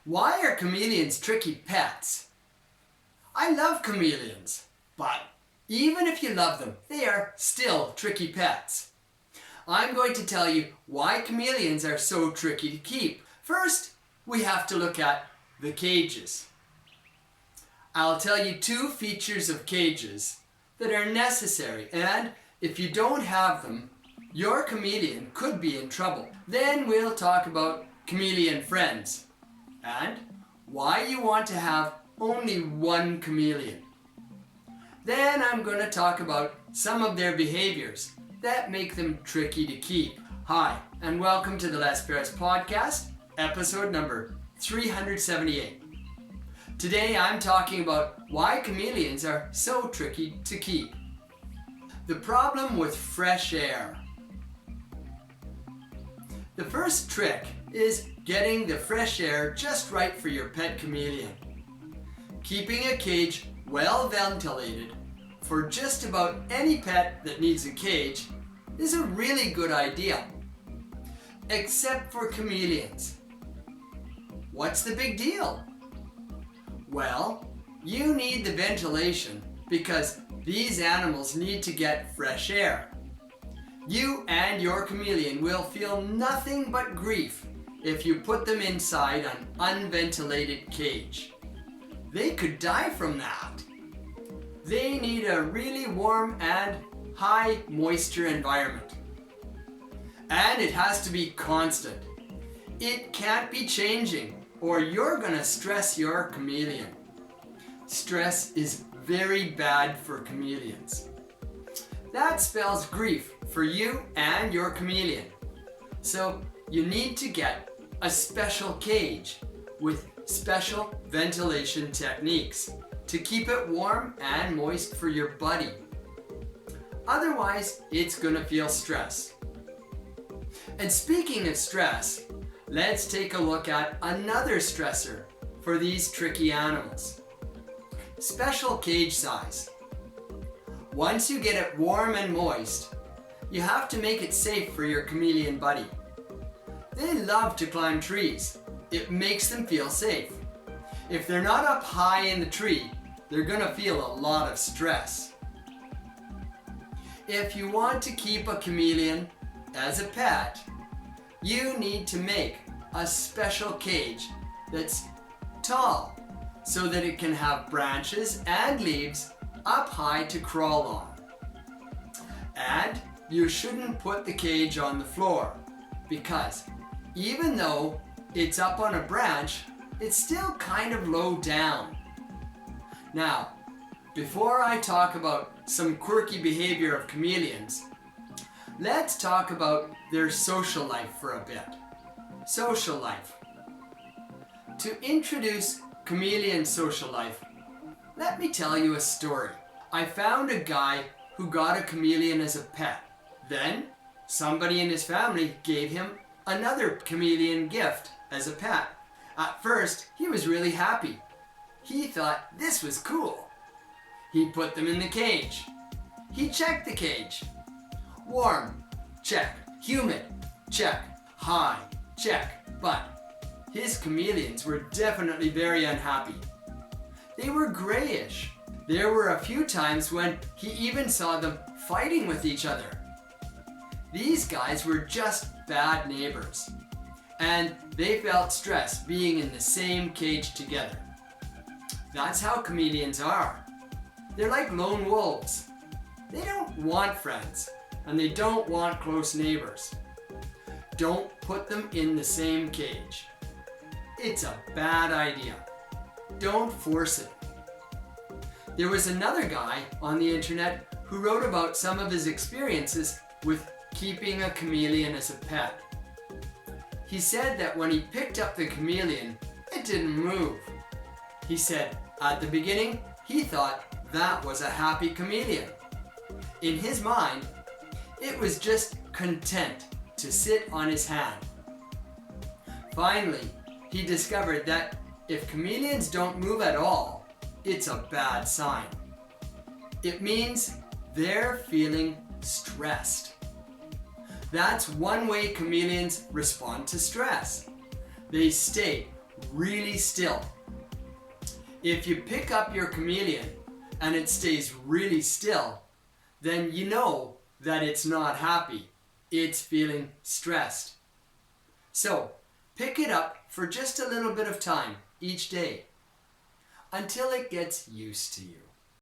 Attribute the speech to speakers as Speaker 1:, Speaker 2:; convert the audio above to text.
Speaker 1: Why are chameleons tricky pets? I love chameleons, but even if you love them, they are still tricky pets. I'm going to tell you why chameleons are so tricky to keep. First, we have to look at the cages. I'll tell you 2 features of cages that are necessary, and if you don't have them, your chameleon could be in trouble. Then we'll talk about chameleon friends and why you want to have only one chameleon. Then I'm going to talk about some of their behaviors that make them tricky to keep. Hi, and welcome to the Les Bears podcast, episode number 378. Today I'm talking about why chameleons are so tricky to keep. The problem with fresh air. The first trick is getting the fresh air just right for your pet chameleon. Keeping a cage well ventilated for just about any pet that needs a cage is a really good idea. Except for chameleons. What's the big deal? Well, you need the ventilation because these animals need to get fresh air. You and your chameleon will feel nothing but grief if you put them inside an unventilated cage. They could die from that. They need a really warm and high moisture environment. And it has to be constant. It can't be changing or you're gonna stress your chameleon. Stress is very bad for chameleons. That spells grief for you and your chameleon. So you need to get a special cage with special ventilation techniques to keep it warm and moist for your buddy. Otherwise, it's gonna feel stress. And speaking of stress, let's take a look at another stressor for these tricky animals. Special cage size. Once you get it warm and moist, you have to make it safe for your chameleon buddy. They love to climb trees. It makes them feel safe. If they're not up high in the tree, they're gonna feel a lot of stress. If you want to keep a chameleon as a pet, you need to make a special cage that's tall so that it can have branches and leaves up high to crawl on. And you shouldn't put the cage on the floor because even though it's up on a branch, it's still kind of low down. Now, before I talk about some quirky behavior of chameleons, let's talk about their social life for a bit. Social life. To introduce chameleon social life, let me tell you a story. I found a guy who got a chameleon as a pet. Then, somebody in his family gave him another chameleon gift as a pet. At first, he was really happy. He thought this was cool. He put them in the cage. He checked the cage. Warm, check. Humid, check. High, check. But his chameleons were definitely very unhappy. They were grayish. There were a few times when he even saw them fighting with each other. These guys were just bad neighbors, and they felt stress being in the same cage together. That's how chameleons are. They're like lone wolves. They don't want friends, and they don't want close neighbors. Don't put them in the same cage. It's a bad idea. Don't force it. There was another guy on the internet who wrote about some of his experiences with keeping a chameleon as a pet. He said that when he picked up the chameleon, it didn't move. He said at the beginning, he thought that was a happy chameleon. In his mind, it was just content to sit on his hand. Finally, he discovered that if chameleons don't move at all, it's a bad sign. It means they're feeling stressed. That's one way chameleons respond to stress. They stay really still. If you pick up your chameleon and it stays really still, then you know that it's not happy. It's feeling stressed. So pick it up for just a little bit of time each day until it gets used to you.